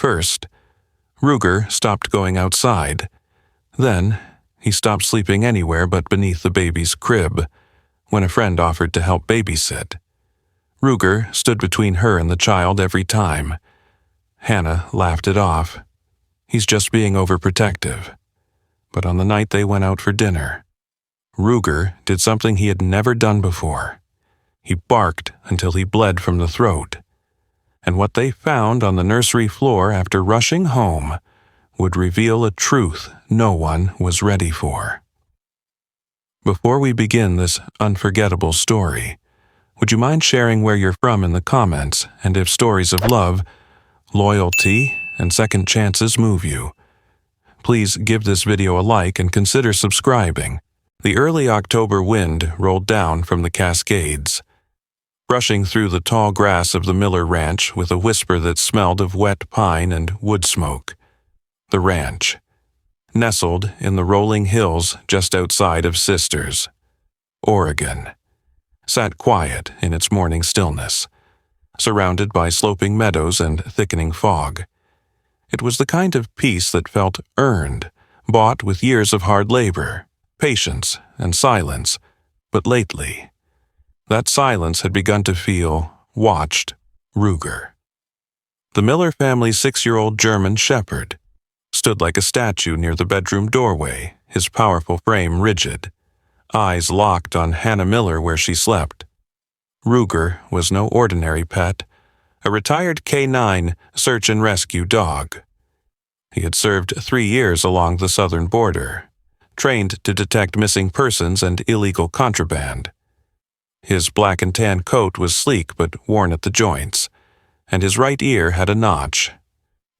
First, Ruger stopped going outside. Then, he stopped sleeping anywhere but beneath the baby's crib when a friend offered to help babysit. Ruger stood between her and the child every time. Hannah laughed it off. He's just being overprotective. But on the night they went out for dinner, Ruger did something he had never done before. He barked until he bled from the throat. And what they found on the nursery floor after rushing home would reveal a truth no one was ready for. Before we begin this unforgettable story, would you mind sharing where you're from in the comments, and if stories of love, loyalty, and second chances move you? Please give this video a like and consider subscribing. The early October wind rolled down from the Cascades, brushing through the tall grass of the Miller Ranch with a whisper that smelled of wet pine and wood smoke. The ranch, nestled in the rolling hills just outside of Sisters, Oregon, sat quiet in its morning stillness, surrounded by sloping meadows and thickening fog. It was the kind of peace that felt earned, bought with years of hard labor, patience, and silence, but lately, that silence had begun to feel watched. Ruger, the Miller family's 6-year-old German shepherd, stood like a statue near the bedroom doorway, his powerful frame rigid, eyes locked on Hannah Miller where she slept. Ruger was no ordinary pet, a retired K9 search and rescue dog. He had served 3 years along the southern border, trained to detect missing persons and illegal contraband. His black and tan coat was sleek but worn at the joints, and his right ear had a notch,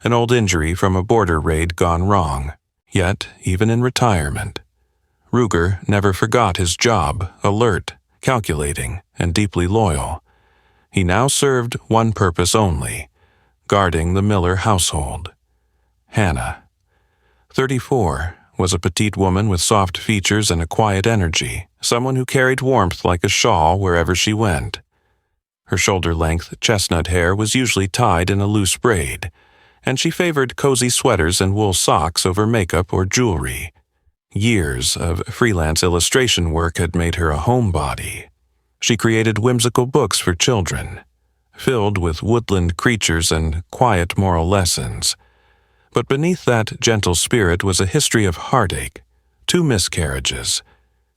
an old injury from a border raid gone wrong. Yet, even in retirement, Ruger never forgot his job, alert, calculating, and deeply loyal. He now served one purpose only: guarding the Miller household. Hannah, 34, was a petite woman with soft features and a quiet energy, someone who carried warmth like a shawl wherever she went. Her shoulder-length chestnut hair was usually tied in a loose braid, and she favored cozy sweaters and wool socks over makeup or jewelry. Years of freelance illustration work had made her a homebody. She created whimsical books for children, filled with woodland creatures and quiet moral lessons. But beneath that gentle spirit was a history of heartache, 2 miscarriages,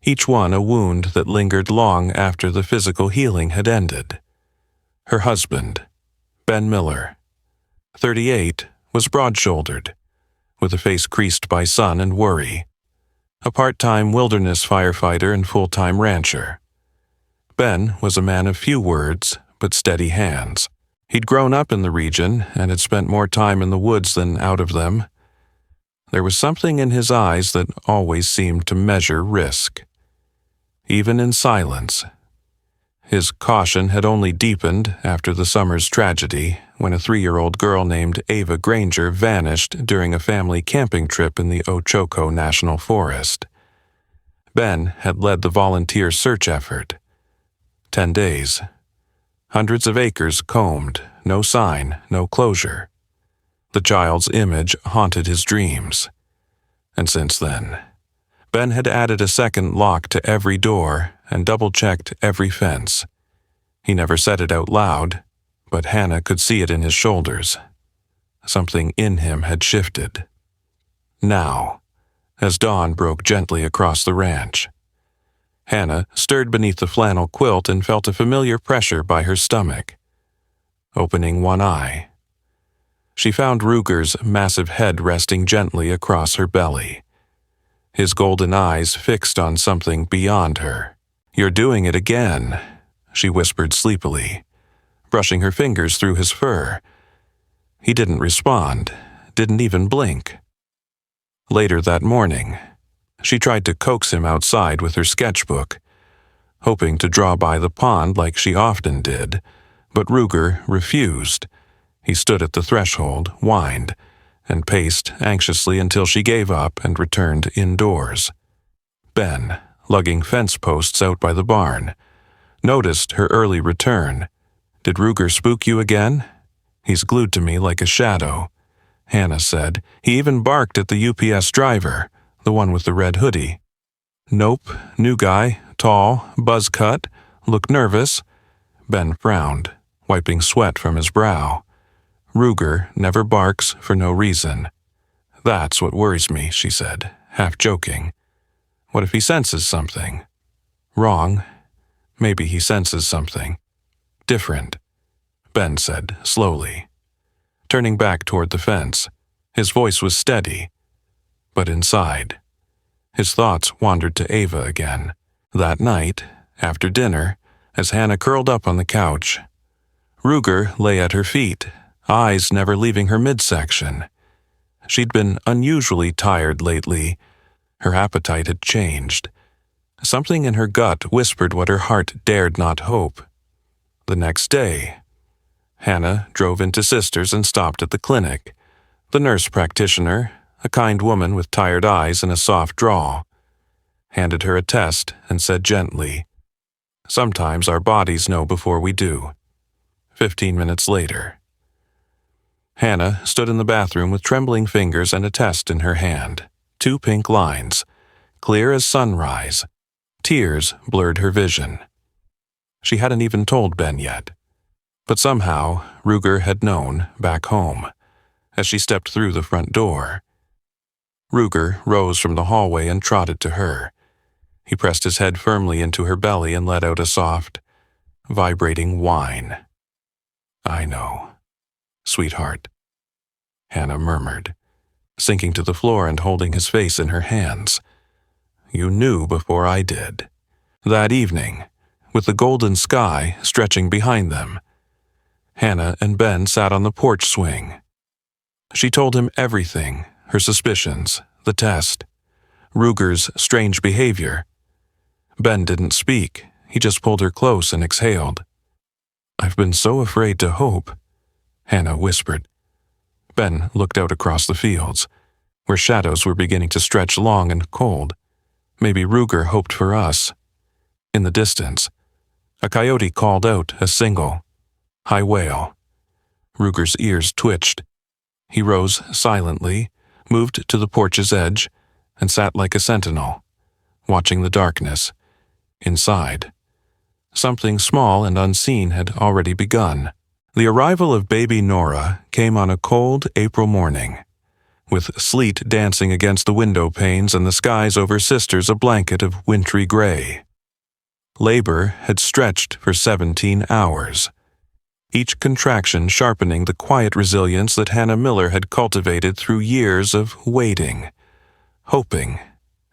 each one a wound that lingered long after the physical healing had ended. Her husband, Ben Miller, 38, was broad-shouldered, with a face creased by sun and worry, a part-time wilderness firefighter and full-time rancher. Ben was a man of few words, but steady hands. He'd grown up in the region and had spent more time in the woods than out of them. There was something in his eyes that always seemed to measure risk. Even in silence, his caution had only deepened after the summer's tragedy when a 3-year-old girl named Ava Granger vanished during a family camping trip in the Ochoco National Forest. Ben had led the volunteer search effort. 10 days. Hundreds of acres combed, no sign, no closure. The child's image haunted his dreams. And since then, Ben had added a second lock to every door and double-checked every fence. He never said it out loud, but Hannah could see it in his shoulders. Something in him had shifted. Now, as dawn broke gently across the ranch, Hannah stirred beneath the flannel quilt and felt a familiar pressure by her stomach. Opening one eye, she found Ruger's massive head resting gently across her belly, his golden eyes fixed on something beyond her. "You're doing it again," she whispered sleepily, brushing her fingers through his fur. He didn't respond, didn't even blink. Later that morning, she tried to coax him outside with her sketchbook, hoping to draw by the pond like she often did, but Ruger refused. He stood at the threshold, whined, and paced anxiously until she gave up and returned indoors. Ben, lugging fence posts out by the barn, noticed her early return. "Did Ruger spook you again? He's glued to me like a shadow. Hannah said. He even barked at the UPS driver, the one with the red hoodie. Nope, new guy, tall, buzz cut, looked nervous. Ben frowned, wiping sweat from his brow. Ruger never barks for no reason. That's what worries me, she said, half joking. What if he senses something? Wrong. Maybe he senses something. Different, Ben said, slowly. Turning back toward the fence, his voice was steady, but inside. His thoughts wandered to Ava again. That night, after dinner, as Hannah curled up on the couch, Ruger lay at her feet, eyes never leaving her midsection. She'd been unusually tired lately. Her appetite had changed. Something in her gut whispered what her heart dared not hope. The next day, Hannah drove into Sisters and stopped at the clinic. The nurse practitioner, a kind woman with tired eyes and a soft drawl, handed her a test and said gently, "Sometimes our bodies know before we do." 15 minutes later, Hannah stood in the bathroom with trembling fingers and a test in her hand. 2 pink lines, clear as sunrise. Tears blurred her vision. She hadn't even told Ben yet. But somehow, Ruger had known back home, as she stepped through the front door. Ruger rose from the hallway and trotted to her. He pressed his head firmly into her belly and let out a soft, vibrating whine. "I know, sweetheart," Hannah murmured, sinking to the floor and holding his face in her hands. "You knew before I did." That evening, with the golden sky stretching behind them, Hannah and Ben sat on the porch swing. She told him everything, her suspicions, the test, Ruger's strange behavior. Ben didn't speak. He just pulled her close and exhaled. "I've been so afraid to hope," Hannah whispered. Ben looked out across the fields, where shadows were beginning to stretch long and cold. Maybe Ruger hoped for us. In the distance, a coyote called out a single, high wail. Ruger's ears twitched. He rose silently, moved to the porch's edge, and sat like a sentinel, watching the darkness. Inside, something small and unseen had already begun. The arrival of baby Nora came on a cold April morning, with sleet dancing against the window panes and the skies over Sisters a blanket of wintry gray. Labor had stretched for 17 hours, each contraction sharpening the quiet resilience that Hannah Miller had cultivated through years of waiting, hoping,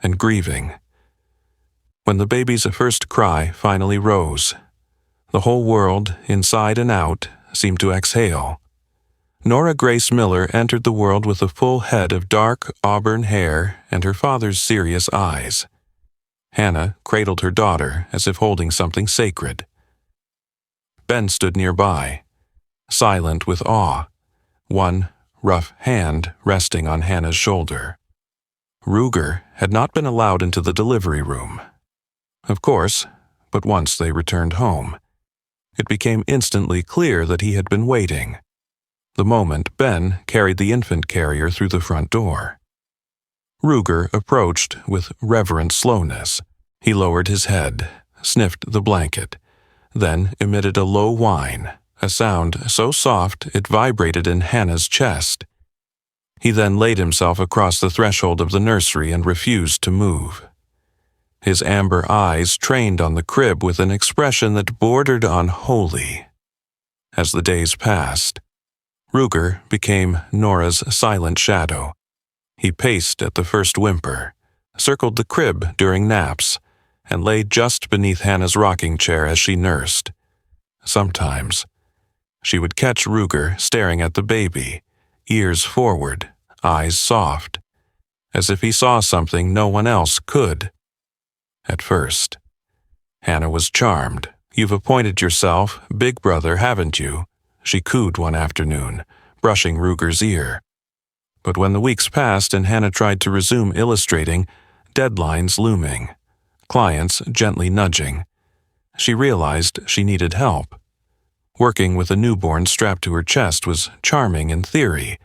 and grieving. When the baby's first cry finally rose, the whole world, inside and out, seemed to exhale. Nora Grace Miller entered the world with a full head of dark auburn hair and her father's serious eyes. Hannah cradled her daughter as if holding something sacred. Ben stood nearby, silent with awe, one rough hand resting on Hannah's shoulder. Ruger had not been allowed into the delivery room. Of course, but once they returned home, it became instantly clear that he had been waiting. The moment Ben carried the infant carrier through the front door. Ruger approached with reverent slowness. He lowered his head, sniffed the blanket, then emitted a low whine, a sound so soft it vibrated in Hannah's chest. He then laid himself across the threshold of the nursery and refused to move. His amber eyes trained on the crib with an expression that bordered on holy. As the days passed, Ruger became Nora's silent shadow. He paced at the first whimper, circled the crib during naps, and lay just beneath Hannah's rocking chair as she nursed. Sometimes, she would catch Ruger staring at the baby, ears forward, eyes soft, as if he saw something no one else could. At first, Hannah was charmed. "You've appointed yourself Big Brother, haven't you?" she cooed one afternoon, brushing Ruger's ear. But when the weeks passed and Hannah tried to resume illustrating, deadlines looming, clients gently nudging, she realized she needed help. Working with a newborn strapped to her chest was charming in theory.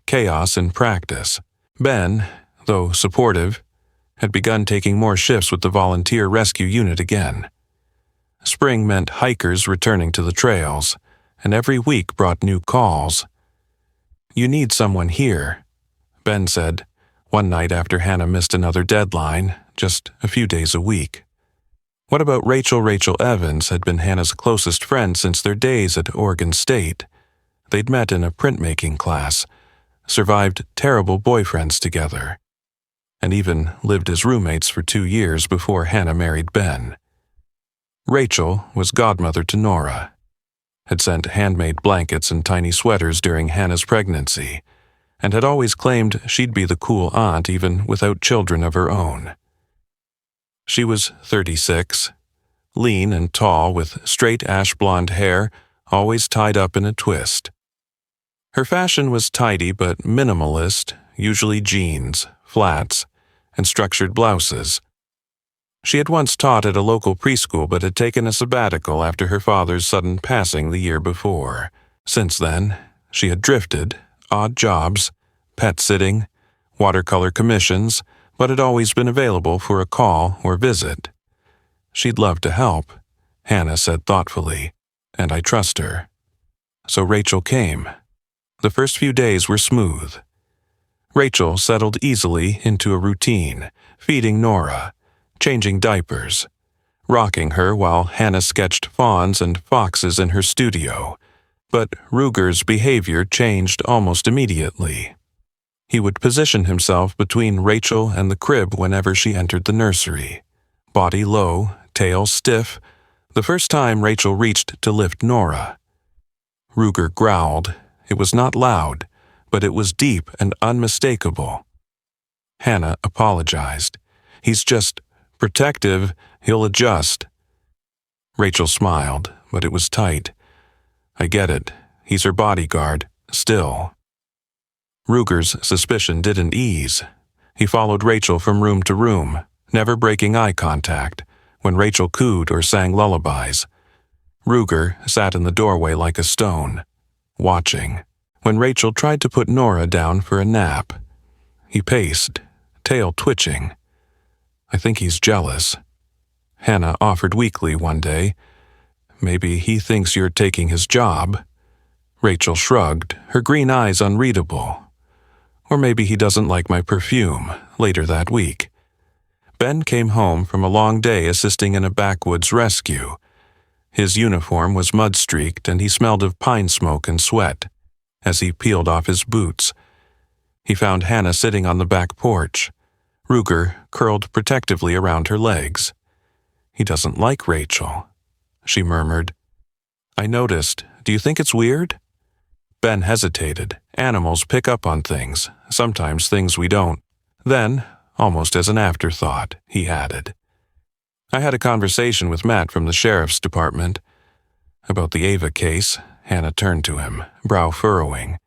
chaos in practice. Ben, though supportive, had begun taking more shifts with the volunteer rescue unit again. Spring meant hikers returning to the trails, and every week brought new calls. "You need someone here," Ben said, one night after Hannah missed another deadline, just a few days a week. What about Rachel? Rachel Evans had been Hannah's closest friend since their days at Oregon State. They'd met in a printmaking class, survived terrible boyfriends together, and even lived as roommates for 2 years before Hannah married Ben. Rachel was godmother to Nora, had sent handmade blankets and tiny sweaters during Hannah's pregnancy, and had always claimed she'd be the cool aunt even without children of her own. She was 36, lean and tall with straight ash blonde hair, always tied up in a twist. Her fashion was tidy but minimalist, usually jeans, flats, and structured blouses. She had once taught at a local preschool but had taken a sabbatical after her father's sudden passing the year before. Since then, she had drifted, odd jobs, pet sitting, watercolor commissions, but had always been available for a call or visit. "She'd love to help," Hannah said thoughtfully, "and I trust her." So Rachel came. The first few days were smooth. Rachel settled easily into a routine, feeding Nora, changing diapers, rocking her while Hannah sketched fawns and foxes in her studio. But Ruger's behavior changed almost immediately. He would position himself between Rachel and the crib whenever she entered the nursery. Body low, tail stiff, the first time Rachel reached to lift Nora. Ruger growled. It was not loud, but it was deep and unmistakable. Hannah apologized. "He's just protective, he'll adjust." Rachel smiled, but it was tight. "I get it. He's her bodyguard, still." Ruger's suspicion didn't ease. He followed Rachel from room to room, never breaking eye contact, when Rachel cooed or sang lullabies. Ruger sat in the doorway like a stone, watching. When Rachel tried to put Nora down for a nap, he paced, tail twitching. "I think he's jealous." Hannah offered weakly one day, "Maybe he thinks you're taking his job." Rachel shrugged, her green eyes unreadable. "Or maybe he doesn't like my perfume," later that week. Ben came home from a long day assisting in a backwoods rescue. His uniform was mud-streaked and he smelled of pine smoke and sweat as he peeled off his boots. He found Hannah sitting on the back porch, Ruger curled protectively around her legs. "He doesn't like Rachel," she murmured. "I noticed. Do you think it's weird?" Ben hesitated. Animals pick up on things, sometimes things we don't. Then, almost as an afterthought, he added, "I had a conversation with Matt from the sheriff's department about the Ava case." Hannah turned to him, brow furrowing.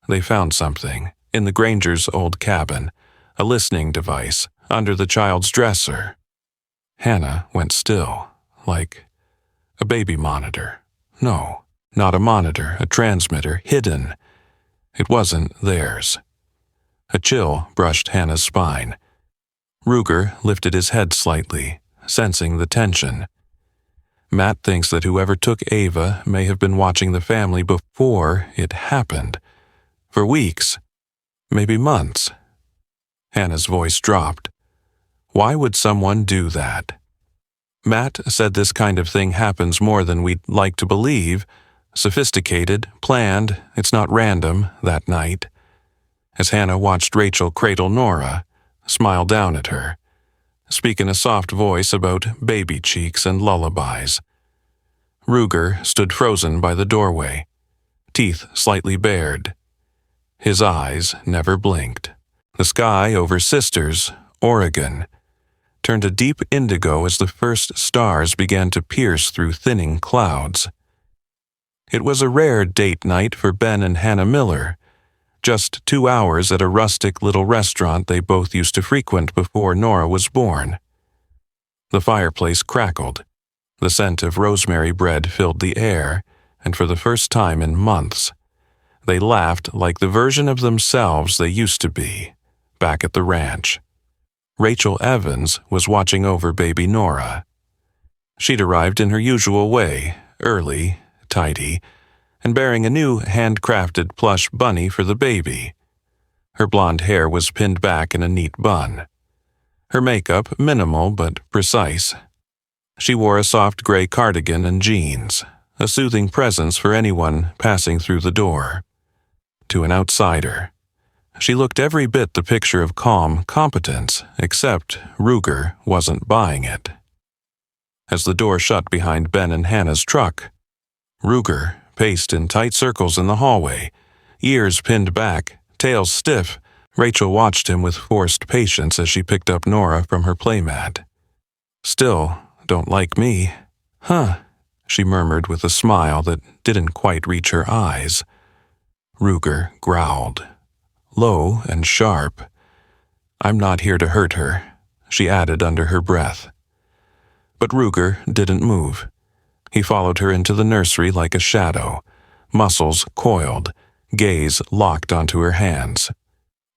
"They found something in the Granger's old cabin, a listening device under the child's dresser." Hannah went still, like a baby monitor. No, not a monitor, a transmitter, hidden. It wasn't theirs. A chill brushed Hannah's spine. Ruger lifted his head slightly, sensing the tension. Matt thinks that whoever took Ava may have been watching the family before it happened. For weeks, maybe months. Hannah's voice dropped. "Why would someone do that?" Matt said this kind of thing happens more than we'd like to believe. Sophisticated, planned, it's not random, that night. As Hannah watched Rachel cradle Nora, smile down at her, speak in a soft voice about baby cheeks and lullabies. Ruger stood frozen by the doorway, teeth slightly bared. His eyes never blinked. The sky over Sisters, Oregon, turned a deep indigo as the first stars began to pierce through thinning clouds. It was a rare date night for Ben and Hannah Miller, just 2 hours at a rustic little restaurant they both used to frequent before Nora was born. The fireplace crackled. The scent of rosemary bread filled the air, and for the first time in months, They laughed like the version of themselves they used to be, back at the ranch. Rachel Evans was watching over baby Nora. She'd arrived in her usual way, early, tidy, and bearing a new handcrafted plush bunny for the baby. Her blonde hair was pinned back in a neat bun. Her makeup minimal but precise. She wore a soft gray cardigan and jeans, a soothing presence for anyone passing through the door. To an outsider, she looked every bit the picture of calm competence, except Ruger wasn't buying it. As the door shut behind Ben and Hannah's truck, Ruger paced in tight circles in the hallway, ears pinned back, tail stiff. Rachel watched him with forced patience as she picked up Nora from her playmat. "Still, don't like me." "Huh," she murmured with a smile that didn't quite reach her eyes. Ruger growled, low and sharp. "I'm not here to hurt her," she added under her breath. But Ruger didn't move. He followed her into the nursery like a shadow, muscles coiled, gaze locked onto her hands.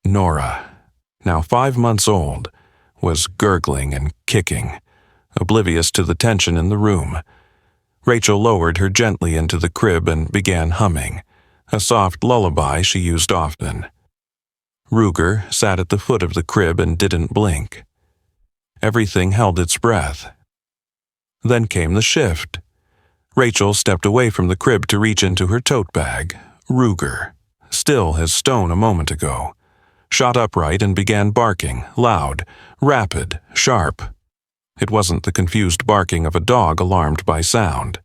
Nora, now 5 months old, was gurgling and kicking, oblivious to the tension in the room. Rachel lowered her gently into the crib and began humming, a soft lullaby she used often. Ruger sat at the foot of the crib and didn't blink. Everything held its breath. Then came the shift. Rachel stepped away from the crib to reach into her tote bag. Ruger, still as stone a moment ago, shot upright and began barking, loud, rapid, sharp. It wasn't the confused barking of a dog alarmed by sound.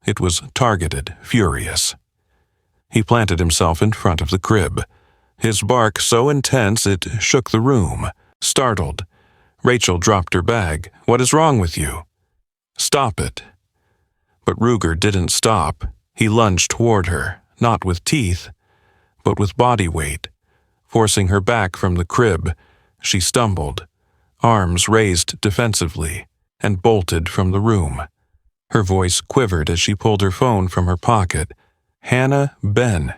It was targeted, furious. He planted himself in front of the crib, his bark so intense it shook the room. Startled, Rachel dropped her bag. "What is wrong with you?" "Stop it." But Ruger didn't stop. He lunged toward her, not with teeth, but with body weight. Forcing her back from the crib, she stumbled, arms raised defensively, and bolted from the room. Her voice quivered as she pulled her phone from her pocket. "Hannah, Ben.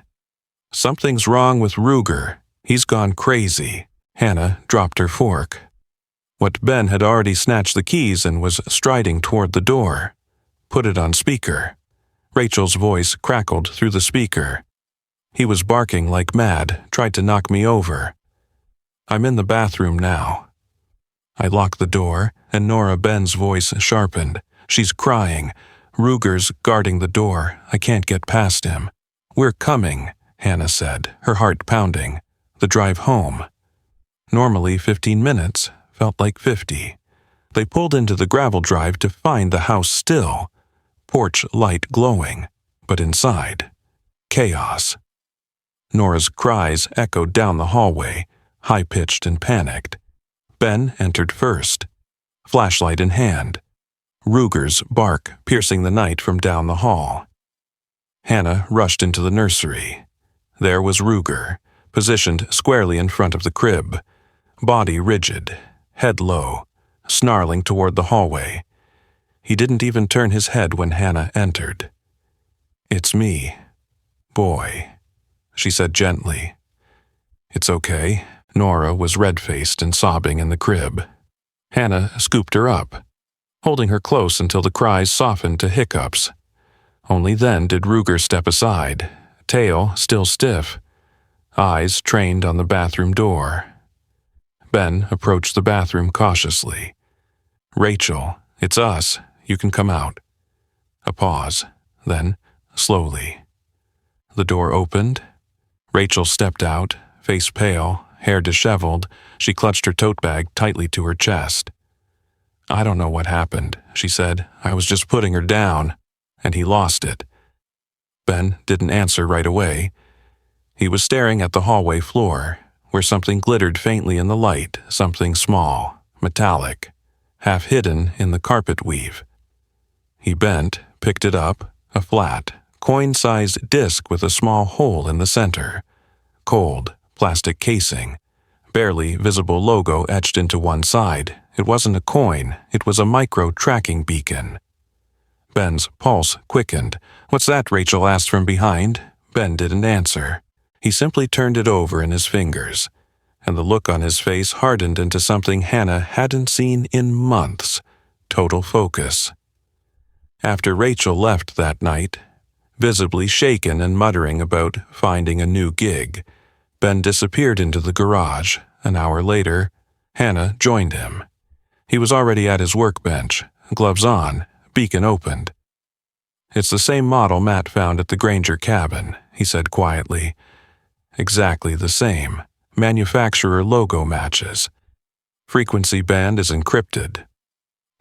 Something's wrong with Ruger. He's gone crazy." Hannah dropped her fork. What Ben had already snatched the keys and was striding toward the door. "Put it on speaker." Rachel's voice crackled through the speaker. "He was barking like mad, tried to knock me over. I'm in the bathroom now." I locked the door, and Nora Ben's voice sharpened. "She's crying. Ruger's guarding the door. I can't get past him." "We're coming," Hannah said, her heart pounding. The drive home. Normally 15 minutes, felt like 50. They pulled into the gravel drive to find the house still, porch light glowing, but inside, chaos. Nora's cries echoed down the hallway, high-pitched and panicked. Ben entered first, flashlight in hand. Ruger's bark piercing the night from down the hall. Hannah rushed into the nursery. There was Ruger, positioned squarely in front of the crib, body rigid, head low, snarling toward the hallway. He didn't even turn his head when Hannah entered. "It's me, boy," she said gently. "It's okay." Nora was red-faced and sobbing in the crib. Hannah scooped her up, holding her close until the cries softened to hiccups. Only then did Ruger step aside, tail still stiff, eyes trained on the bathroom door. Ben approached the bathroom cautiously. "Rachel, it's us. You can come out." A pause, then, slowly. The door opened. Rachel stepped out, face pale, hair disheveled. She clutched her tote bag tightly to her chest. "I don't know what happened," she said. "I was just putting her down, and he lost it." Ben didn't answer right away. He was staring at the hallway floor, where something glittered faintly in the light, something small, metallic, half hidden in the carpet weave. He bent, picked it up, a flat, coin-sized disc with a small hole in the center. Cold, plastic casing, barely visible logo etched into one side. It wasn't a coin, it was a micro-tracking beacon. Ben's pulse quickened. "What's that?" Rachel asked from behind. Ben didn't answer. He simply turned it over in his fingers, and the look on his face hardened into something Hannah hadn't seen in months: total focus. After Rachel left that night, visibly shaken and muttering about finding a new gig, Ben disappeared into the garage. An hour later, Hannah joined him. He was already at his workbench, gloves on, beacon opened. "It's the same model Matt found at the Granger cabin," he said quietly. "Exactly the same. Manufacturer logo matches. Frequency band is encrypted.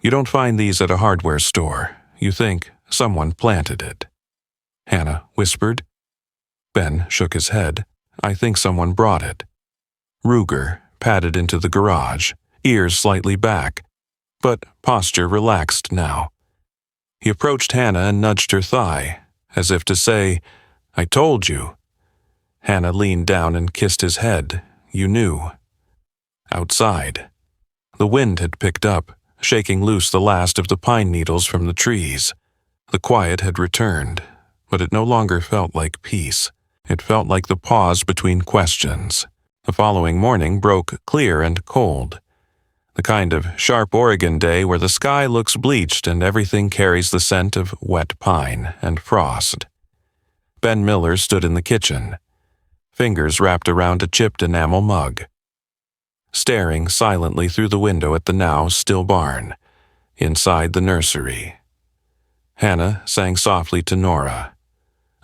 You don't find these at a hardware store. You think someone planted it." Hannah whispered. Ben shook his head. "I think someone brought it." Ruger padded into the garage, ears slightly back, but posture relaxed now. He approached Hannah and nudged her thigh, as if to say, "I told you." Hannah leaned down and kissed his head. "You knew." Outside, the wind had picked up, shaking loose the last of the pine needles from the trees. The quiet had returned, but it no longer felt like peace. It felt like the pause between questions. The following morning broke clear and cold. The kind of sharp Oregon day where the sky looks bleached and everything carries the scent of wet pine and frost. Ben Miller stood in the kitchen, fingers wrapped around a chipped enamel mug, staring silently through the window at the now still barn, inside the nursery. Hannah sang softly to Nora,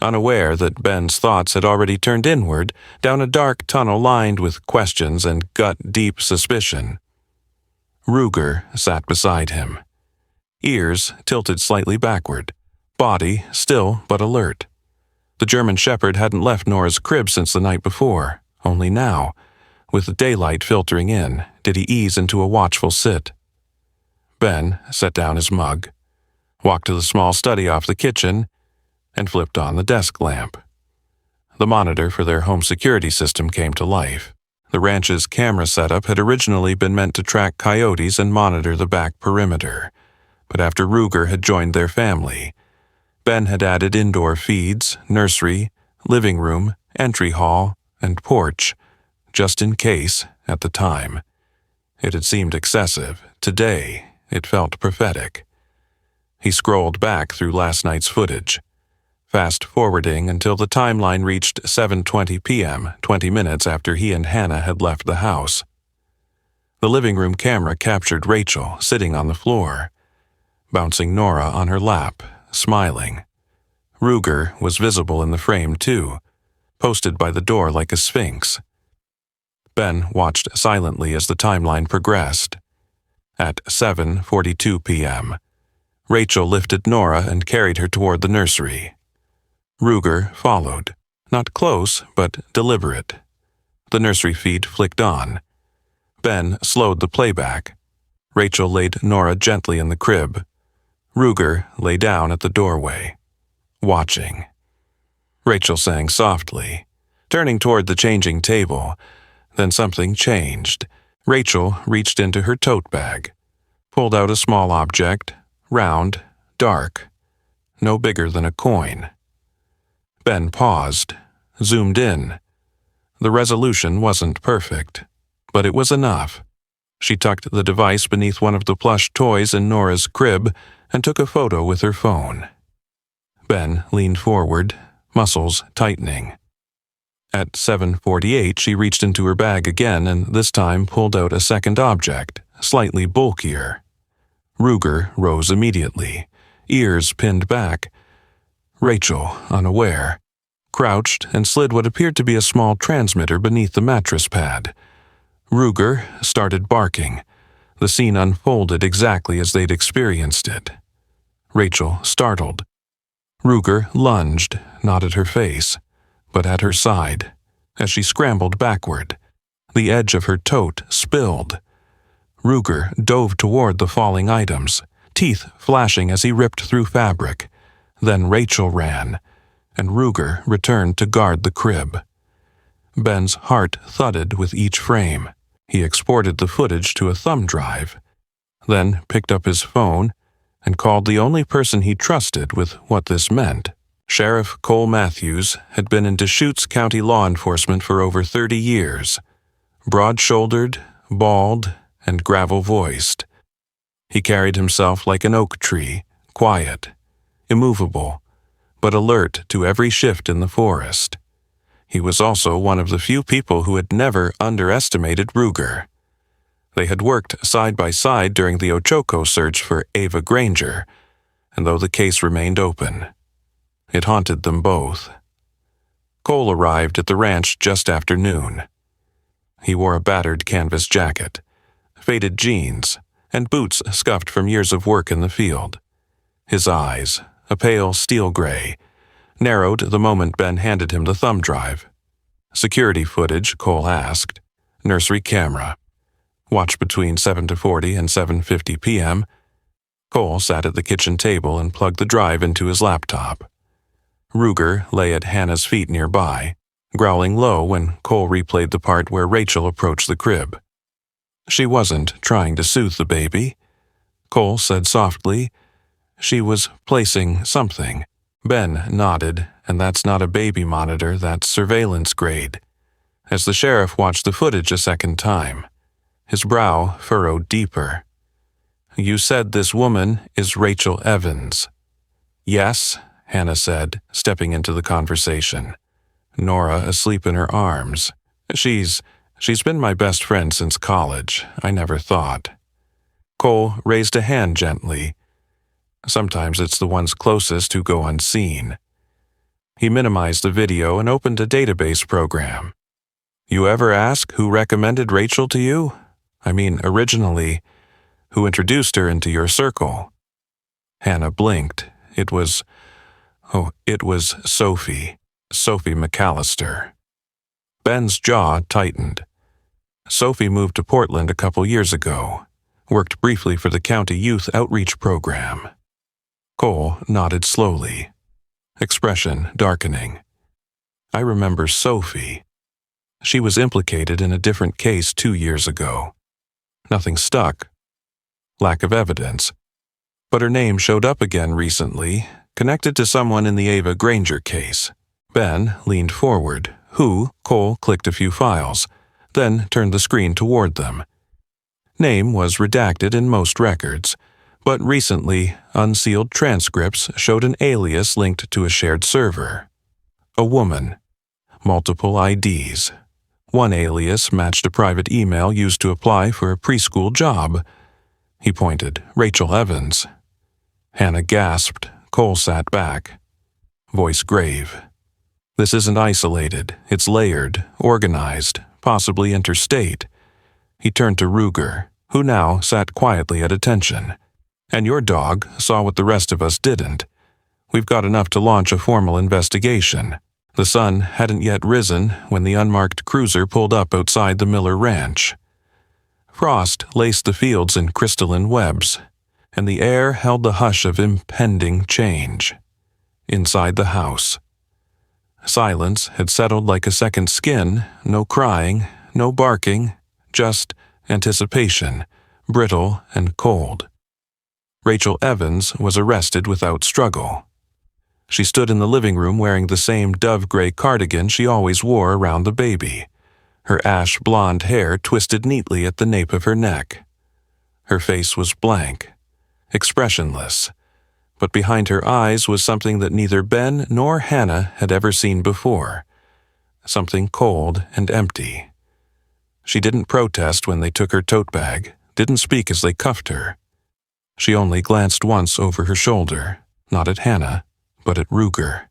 unaware that Ben's thoughts had already turned inward down a dark tunnel lined with questions and gut-deep suspicion. Ruger sat beside him, ears tilted slightly backward, body still but alert. The German Shepherd hadn't left Nora's crib since the night before. Only now, with the daylight filtering in, did he ease into a watchful sit. Ben set down his mug, walked to the small study off the kitchen, and flipped on the desk lamp. The monitor for their home security system came to life. The ranch's camera setup had originally been meant to track coyotes and monitor the back perimeter, but after Ruger had joined their family, Ben had added indoor feeds, nursery, living room, entry hall, and porch, just in case, at the time. It had seemed excessive. Today, it felt prophetic. He scrolled back through last night's footage, fast-forwarding until the timeline reached 7:20 p.m., 20 minutes after he and Hannah had left the house. The living room camera captured Rachel sitting on the floor, bouncing Nora on her lap, smiling. Ruger was visible in the frame too, posted by the door like a sphinx. Ben watched silently as the timeline progressed. At 7:42 p.m., Rachel lifted Nora and carried her toward the nursery. Ruger followed, not close, but deliberate. The nursery feed flicked on. Ben slowed the playback. Rachel laid Nora gently in the crib. Ruger lay down at the doorway, watching. Rachel sang softly, turning toward the changing table. Then something changed. Rachel reached into her tote bag, pulled out a small object, round, dark, no bigger than a coin. Ben paused, zoomed in. The resolution wasn't perfect, but it was enough. She tucked the device beneath one of the plush toys in Nora's crib and took a photo with her phone. Ben leaned forward, muscles tightening. At 7:48, she reached into her bag again and this time pulled out a second object, slightly bulkier. Ruger rose immediately, ears pinned back. Rachel, unaware, crouched and slid what appeared to be a small transmitter beneath the mattress pad. Ruger started barking. The scene unfolded exactly as they'd experienced it. Rachel startled. Ruger lunged, not at her face, but at her side. As she scrambled backward, the edge of her tote spilled. Ruger dove toward the falling items, teeth flashing as he ripped through fabric. Then Rachel ran, and Ruger returned to guard the crib. Ben's heart thudded with each frame. He exported the footage to a thumb drive, then picked up his phone and called the only person he trusted with what this meant. Sheriff Cole Matthews had been in Deschutes County law enforcement for over 30 years. Broad-shouldered, bald, and gravel-voiced. He carried himself like an oak tree, quiet, immovable, but alert to every shift in the forest. He was also one of the few people who had never underestimated Ruger. They had worked side by side during the Ochoco search for Ava Granger, and though the case remained open, it haunted them both. Cole arrived at the ranch just after noon. He wore a battered canvas jacket, faded jeans, and boots scuffed from years of work in the field. His eyes, a pale steel gray, narrowed the moment Ben handed him the thumb drive. Security footage, Cole asked. Nursery camera. Watch between 7:40 and 7:50 p.m. Cole sat at the kitchen table and plugged the drive into his laptop. Ruger lay at Hannah's feet nearby, growling low when Cole replayed the part where Rachel approached the crib. She wasn't trying to soothe the baby. Cole said softly, she was placing something. Ben nodded, and that's not a baby monitor, that's surveillance grade. As the sheriff watched the footage a second time, his brow furrowed deeper. You said this woman is Rachel Evans. Yes, Hannah said, stepping into the conversation. Nora asleep in her arms. She's been my best friend since college. I never thought. Cole raised a hand gently. Sometimes it's the ones closest who go unseen. He minimized the video and opened a database program. You ever ask who recommended Rachel to you? I mean, originally, who introduced her into your circle? Hannah blinked. It was Sophie McAllister. Ben's jaw tightened. Sophie moved to Portland a couple years ago, worked briefly for the county youth outreach program. Cole nodded slowly, expression darkening. I remember Sophie. She was implicated in a different case 2 years ago. Nothing stuck. Lack of evidence. But her name showed up again recently, connected to someone in the Ava Granger case. Ben leaned forward. Cole clicked a few files, then turned the screen toward them. Name was redacted in most records, but recently, unsealed transcripts showed an alias linked to a shared server. A woman. Multiple IDs. One alias matched a private email used to apply for a preschool job. He pointed. Rachel Evans. Hannah gasped. Cole sat back. Voice grave. This isn't isolated. It's layered, organized, possibly interstate. He turned to Ruger, who now sat quietly at attention. And your dog saw what the rest of us didn't. We've got enough to launch a formal investigation. The sun hadn't yet risen when the unmarked cruiser pulled up outside the Miller Ranch. Frost laced the fields in crystalline webs, and the air held the hush of impending change. Inside the house, silence had settled like a second skin, no crying, no barking, just anticipation, brittle and cold. Rachel Evans was arrested without struggle. She stood in the living room wearing the same dove-gray cardigan she always wore around the baby, her ash-blonde hair twisted neatly at the nape of her neck. Her face was blank, expressionless, but behind her eyes was something that neither Ben nor Hannah had ever seen before, something cold and empty. She didn't protest when they took her tote bag, didn't speak as they cuffed her. She only glanced once over her shoulder, not at Hannah, but at Ruger.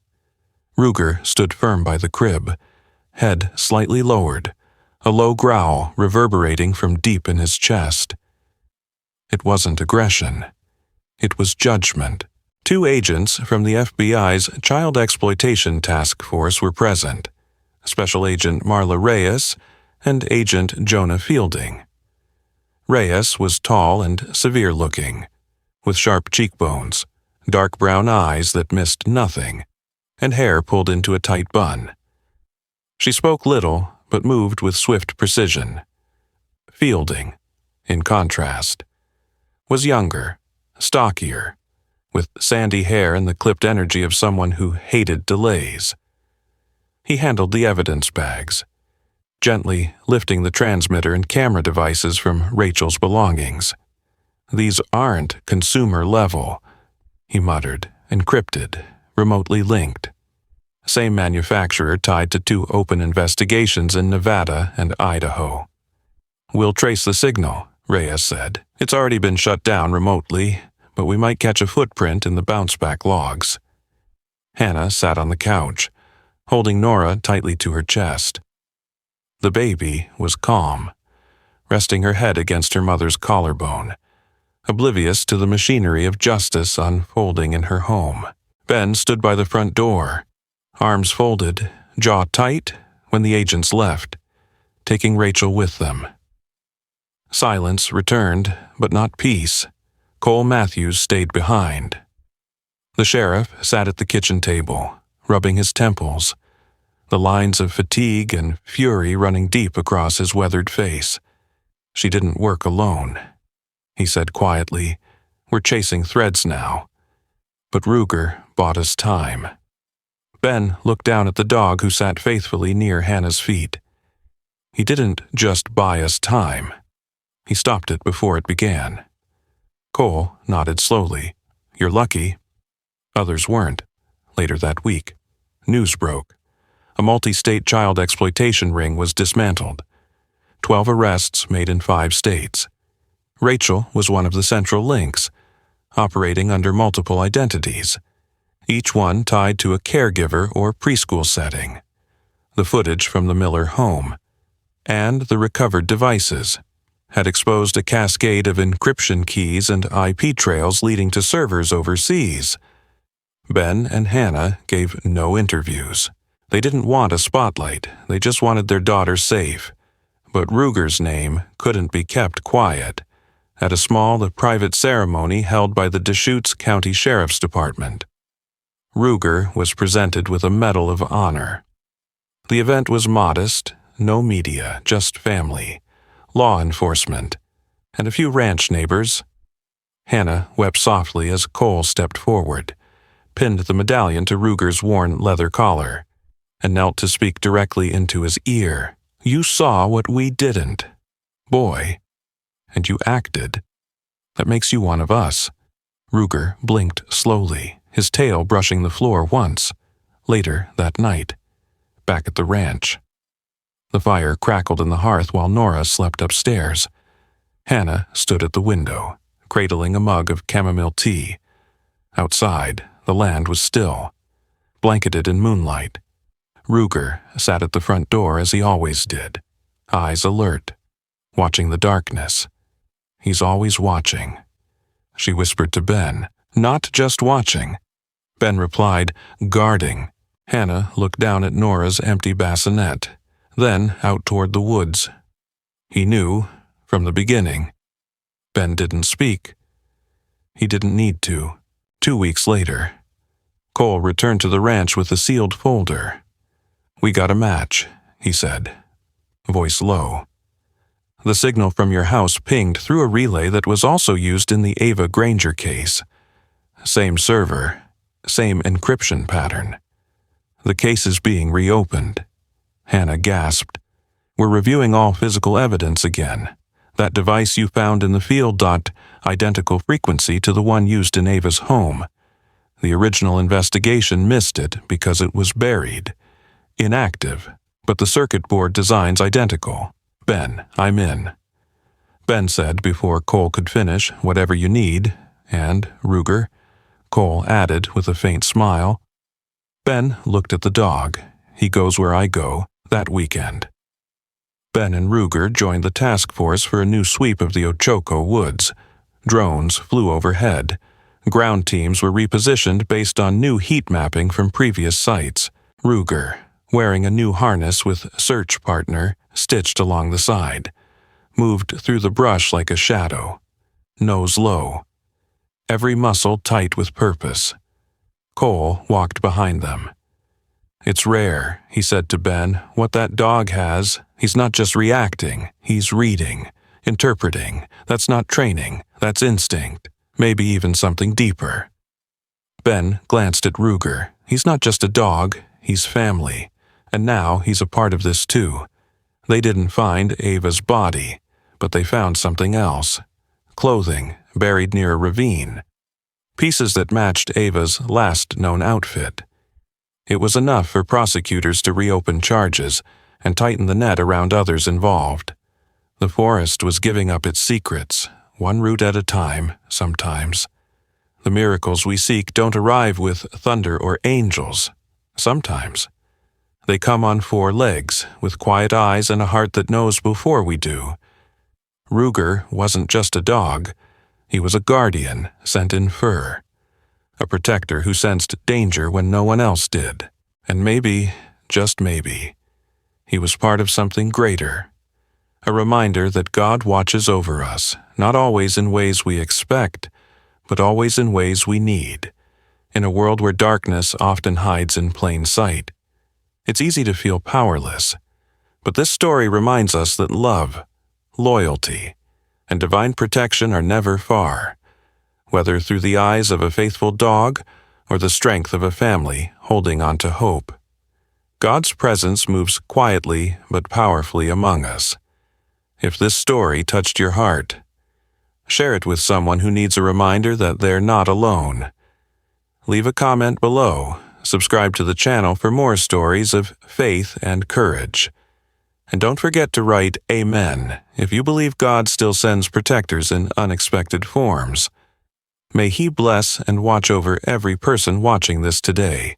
Ruger stood firm by the crib, head slightly lowered, a low growl reverberating from deep in his chest. It wasn't aggression. It was judgment. 2 agents from the FBI's Child Exploitation Task Force were present, Special Agent Marla Reyes and Agent Jonah Fielding. Reyes was tall and severe-looking, with sharp cheekbones, dark brown eyes that missed nothing, and hair pulled into a tight bun. She spoke little, but moved with swift precision. Fielding, in contrast, was younger, stockier, with sandy hair and the clipped energy of someone who hated delays. He handled the evidence bags, gently lifting the transmitter and camera devices from Rachel's belongings. "These aren't consumer level," he muttered. "Encrypted, remotely linked. Same manufacturer tied to 2 open investigations in Nevada and Idaho." "We'll trace the signal," Reyes said. "It's already been shut down remotely, but we might catch a footprint in the bounce-back logs." Hannah sat on the couch, holding Nora tightly to her chest. The baby was calm, resting her head against her mother's collarbone, oblivious to the machinery of justice unfolding in her home. Ben stood by the front door, arms folded, jaw tight, when the agents left, taking Rachel with them. Silence returned, but not peace. Cole Matthews stayed behind. The sheriff sat at the kitchen table, rubbing his temples, the lines of fatigue and fury running deep across his weathered face. "She didn't work alone," he said quietly. "We're chasing threads now." But Ruger bought us time. Ben looked down at the dog who sat faithfully near Hannah's feet. "He didn't just buy us time. He stopped it before it began." Cole nodded slowly. "You're lucky." Others weren't. Later that week, news broke. A multi-state child exploitation ring was dismantled. 12 arrests made in 5 states. Rachel was one of the central links, operating under multiple identities, each one tied to a caregiver or preschool setting. The footage from the Miller home and the recovered devices had exposed a cascade of encryption keys and IP trails leading to servers overseas. Ben and Hannah gave no interviews. They didn't want a spotlight, they just wanted their daughter safe. But Ruger's name couldn't be kept quiet at a small private ceremony held by the Deschutes County Sheriff's Department. Ruger was presented with a Medal of Honor. The event was modest, no media, just family, law enforcement, and a few ranch neighbors. Hannah wept softly as Cole stepped forward, pinned the medallion to Ruger's worn leather collar, and knelt to speak directly into his ear. "You saw what we didn't, boy, and you acted. That makes you one of us." Ruger blinked slowly, his tail brushing the floor once. Later that night, back at the ranch. The fire crackled in the hearth while Nora slept upstairs. Hannah stood at the window, cradling a mug of chamomile tea. Outside, the land was still, blanketed in moonlight. Ruger sat at the front door as he always did, eyes alert, watching the darkness. "He's always watching," she whispered to Ben. "Not just watching." Ben replied, "Guarding." Hannah looked down at Nora's empty bassinet, then out toward the woods. He knew, from the beginning. Ben didn't speak. He didn't need to. 2 weeks later, Cole returned to the ranch with a sealed folder. "We got a match," he said, voice low. "The signal from your house pinged through a relay that was also used in the Ava Granger case. Same server, same encryption pattern. The case is being reopened." Hannah gasped. "We're reviewing all physical evidence again. That device you found in the field identical frequency to the one used in Ava's home. The original investigation missed it because it was buried. Inactive, but the circuit board design's identical. Ben, I'm in." Ben said before Cole could finish, "Whatever you need," and Ruger, Cole added with a faint smile. Ben looked at the dog. "He goes where I go, that weekend." Ben and Ruger joined the task force for a new sweep of the Ochoco woods. Drones flew overhead. Ground teams were repositioned based on new heat mapping from previous sites. Ruger, wearing a new harness with search partner stitched along the side, moved through the brush like a shadow, nose low, every muscle tight with purpose. Cole walked behind them. "It's rare," he said to Ben, "what that dog has. He's not just reacting, he's reading, interpreting. That's not training, that's instinct, maybe even something deeper." Ben glanced at Ruger. He's not just a dog, he's family. And now he's a part of this too. They didn't find Ava's body, but they found something else. Clothing buried near a ravine. Pieces that matched Ava's last known outfit. It was enough for prosecutors to reopen charges and tighten the net around others involved. The forest was giving up its secrets, one root at a time, sometimes. The miracles we seek don't arrive with thunder or angels. Sometimes. They come on 4 legs, with quiet eyes and a heart that knows before we do. Ruger wasn't just a dog. He was a guardian, sent in fur. A protector who sensed danger when no one else did. And maybe, just maybe, he was part of something greater. A reminder that God watches over us, not always in ways we expect, but always in ways we need, in a world where darkness often hides in plain sight. It's easy to feel powerless, but this story reminds us that love, loyalty, and divine protection are never far, whether through the eyes of a faithful dog or the strength of a family holding on to hope. God's presence moves quietly but powerfully among us. If this story touched your heart, share it with someone who needs a reminder that they're not alone. Leave a comment below, subscribe to the channel for more stories of faith and courage. And don't forget to write Amen if you believe God still sends protectors in unexpected forms. May He bless and watch over every person watching this today.